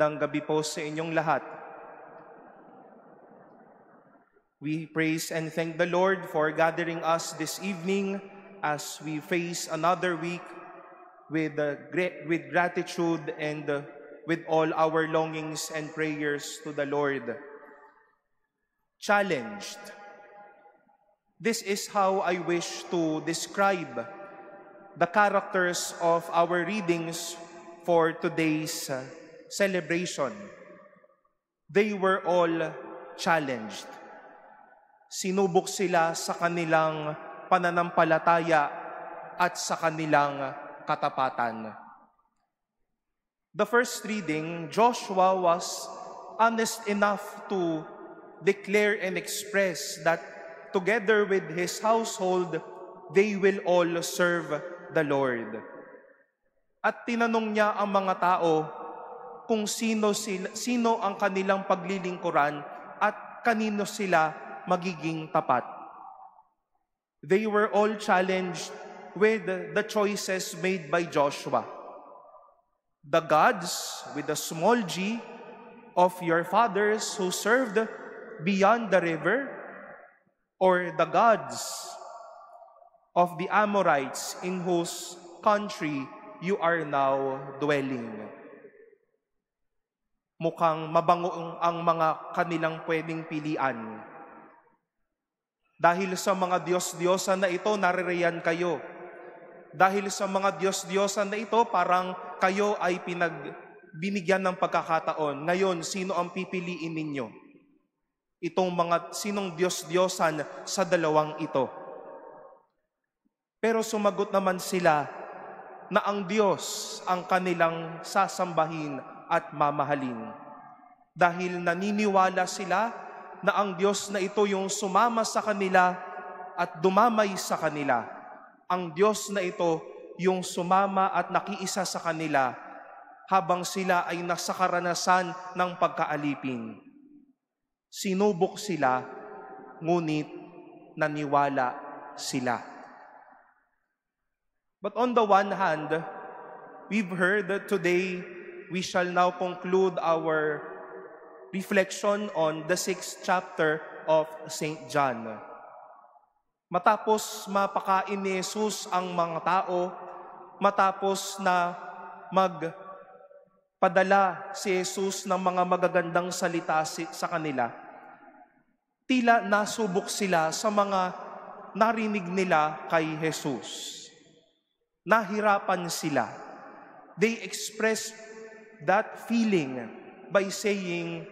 Magandang gabi po sa inyong lahat. We praise and thank the Lord for gathering us this evening as we face another week with gratitude and with all our longings and prayers to the Lord. Challenged. This is how I wish to describe the characters of our readings for today's celebration. They were all challenged. Sinubok sila sa kanilang pananampalataya at sa kanilang katapatan. The first reading, Joshua was honest enough to declare and express that together with his household, they will all serve the Lord. At tinanong niya ang mga tao kung sino ang kanilang paglilingkuran at kanino sila magiging tapat. They were all challenged with the choices made by Joshua. The gods, with a small g, of your fathers who served beyond the river, or the gods of the Amorites in whose country you are now dwelling. Mukhang mabango ang mga kanilang pwedeng pilian. Dahil sa mga Diyos-Diyosan na ito, naririyan kayo. Dahil sa mga Diyos-Diyosan na ito, parang kayo ay binigyan ng pagkakataon. Ngayon, sino ang pipiliin ninyo? Sinong Diyos-Diyosan sa dalawang ito? Pero sumagot naman sila na ang Diyos ang kanilang sasambahin at mamahalin. Dahil naniniwala sila na ang Diyos na ito yung sumama sa kanila at dumamay sa kanila. Ang Diyos na ito yung sumama at nakiisa sa kanila habang sila ay nasa karanasan ng pagkaalipin. Sinubok sila, ngunit naniwala sila. But on the one hand, we've heard that today we shall now conclude our reflection on the 6th chapter of St. John. Matapos mapakain ni Jesus ang mga tao, matapos na magpadala si Jesus ng mga magagandang salita sa kanila, tila nasubok sila sa mga narinig nila kay Jesus. Nahirapan sila. They expressed that feeling by saying,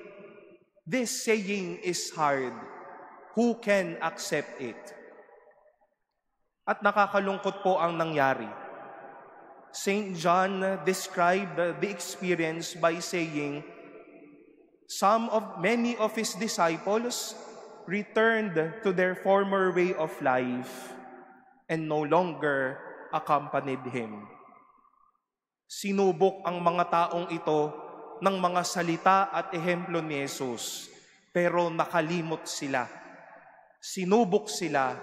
"This saying is hard. Who can accept it?" At nakakalungkot po ang nangyari. St. John described the experience by saying, many of his disciples returned to their former way of life and no longer accompanied him. Sinubok ang mga taong ito ng mga salita at ehemplo ni Jesus, pero nakalimot sila. Sinubok sila,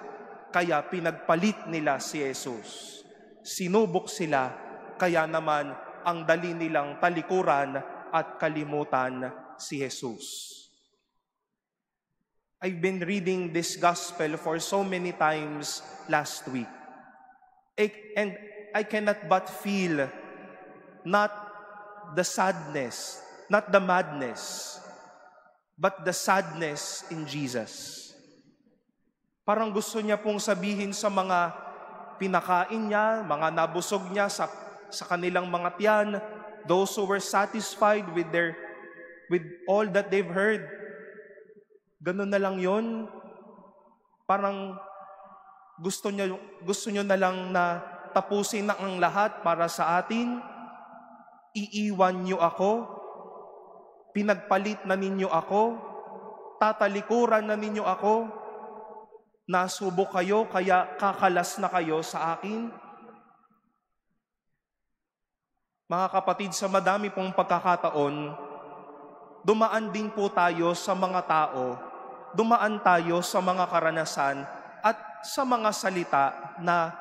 kaya pinagpalit nila si Jesus. Sinubok sila, kaya naman ang dali nilang talikuran at kalimutan si Jesus. I've been reading this gospel for so many times last week. And I cannot but feel not the sadness, not the madness, but the sadness in Jesus. Parang gusto niya pong sabihin sa mga pinakain niya, mga nabusog niya sa kanilang mga tiyan, those who were satisfied with all that they've heard. Ganun na lang yon. Parang gusto niyo na lang na tapusin na ang lahat para sa atin. Iiwan niyo ako. Pinagpalit na ninyo ako. Tatalikuran na ninyo ako. Nasubok kayo, kaya kakalas na kayo sa akin. Mga kapatid, sa madami pong pagkakataon, dumaan din po tayo sa mga tao, dumaan tayo sa mga karanasan at sa mga salita na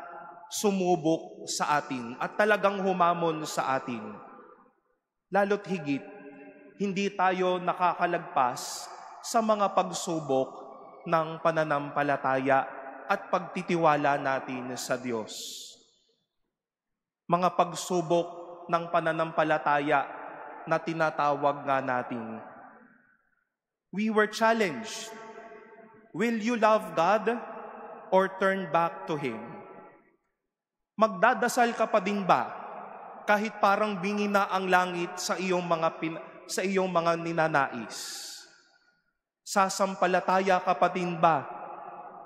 sumubok sa atin at talagang humamon sa atin. Lalo't higit, hindi tayo nakakalagpas sa mga pagsubok ng pananampalataya at pagtitiwala natin sa Diyos. Mga pagsubok ng pananampalataya na tinatawag nga natin. We were challenged. Will you love God or turn back to Him? Magdadasal ka pa din ba kahit parang bingi na ang langit sa iyong mga ninanais? Sasampalataya ka pa din ba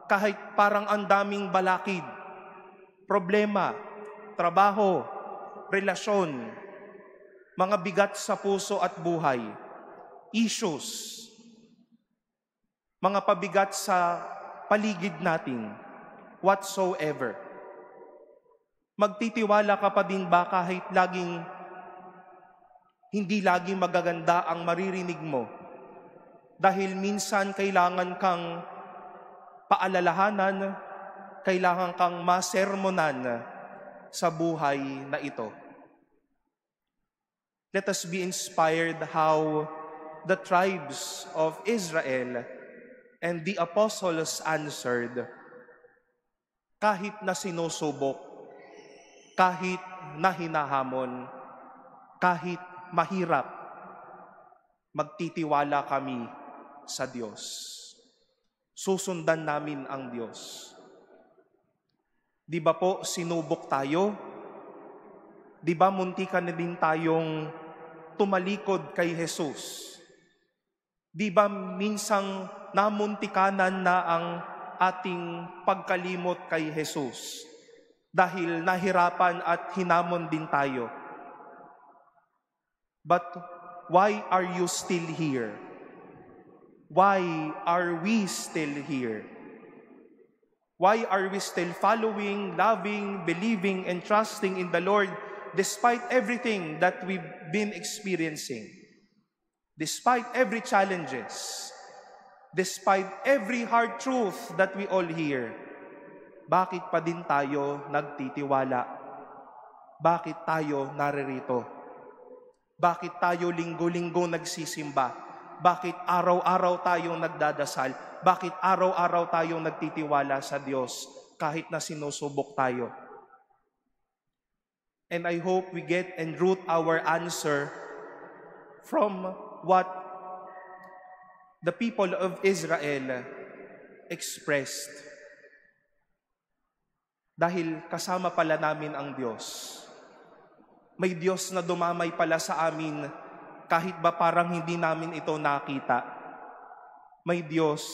kahit parang ang daming balakid, problema, trabaho, relasyon, mga bigat sa puso at buhay, issues, mga pabigat sa paligid natin, whatsoever? Magtitiwala ka pa din ba kahit hindi laging magaganda ang maririnig mo? Dahil minsan kailangan kang paalalahanan, kailangan kang masermonan sa buhay na ito. Let us be inspired how the tribes of Israel and the apostles answered, kahit na sinusubok, kahit na hinahamon, kahit mahirap, magtitiwala kami sa Diyos. Susundan namin ang Diyos. Di ba po sinubok tayo? Di ba muntikan na din tayong tumalikod kay Jesus? Di ba minsang namuntikanan na ang ating pagkalimot kay Jesus dahil nahirapan at hinamon din tayo? But why are you still here? Why are we still here? Why are we still following, loving, believing, and trusting in the Lord despite everything that we've been experiencing? Despite every challenges, despite every hard truth that we all hear, bakit pa din tayo nagtitiwala? Bakit tayo naririto? Bakit tayo linggo-linggo nagsisimba? Bakit araw-araw tayong nagdadasal? Bakit araw-araw tayong nagtitiwala sa Diyos kahit na sinusubok tayo? And I hope we get and root our answer from what the people of Israel expressed. Dahil kasama pala namin ang Diyos. May Diyos na dumamay pala sa amin kahit ba parang hindi namin ito nakita. May Diyos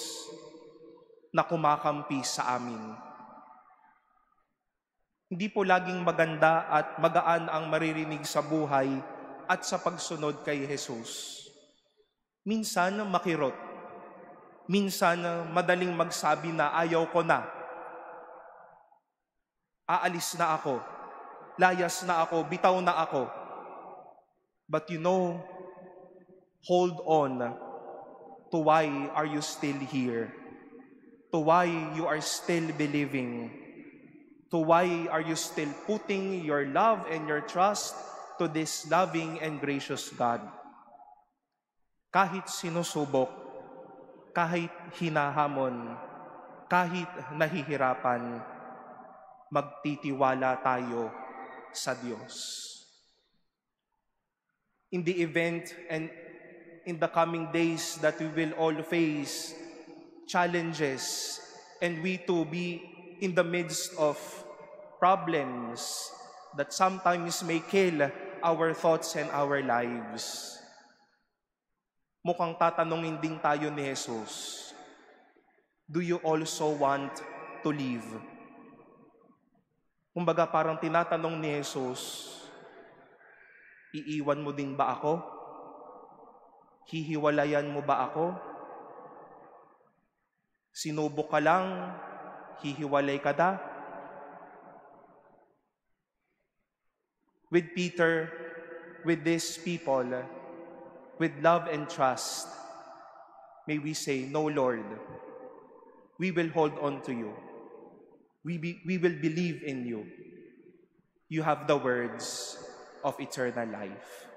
na kumakampi sa amin. Hindi po laging maganda at magaan ang maririnig sa buhay at sa pagsunod kay Jesus. Minsan makirot. Minsan madaling magsabi na ayaw ko na. Aalis na ako. Layas na ako. Bitaw na ako. But you know, hold on to why are you still here? To why you are still believing? To why are you still putting your love and your trust to this loving and gracious God? Kahit sinusubok, kahit hinahamon, kahit nahihirapan, magtitiwala tayo sa Diyos. In the event and in the coming days that we will all face challenges and we too be in the midst of problems that sometimes may kill our thoughts and our lives. Mukhang tatanungin din tayo ni Jesus, do you also want to live? Kumbaga parang tinatanong ni Jesus, iiwan mo din ba ako? Hihiwalayan mo ba ako? Sinubok ka lang, hihiwalay ka na? With Peter, with these people, with love and trust, may we say, no, Lord, we will hold on to you. We will believe in you. You have the words of eternal life.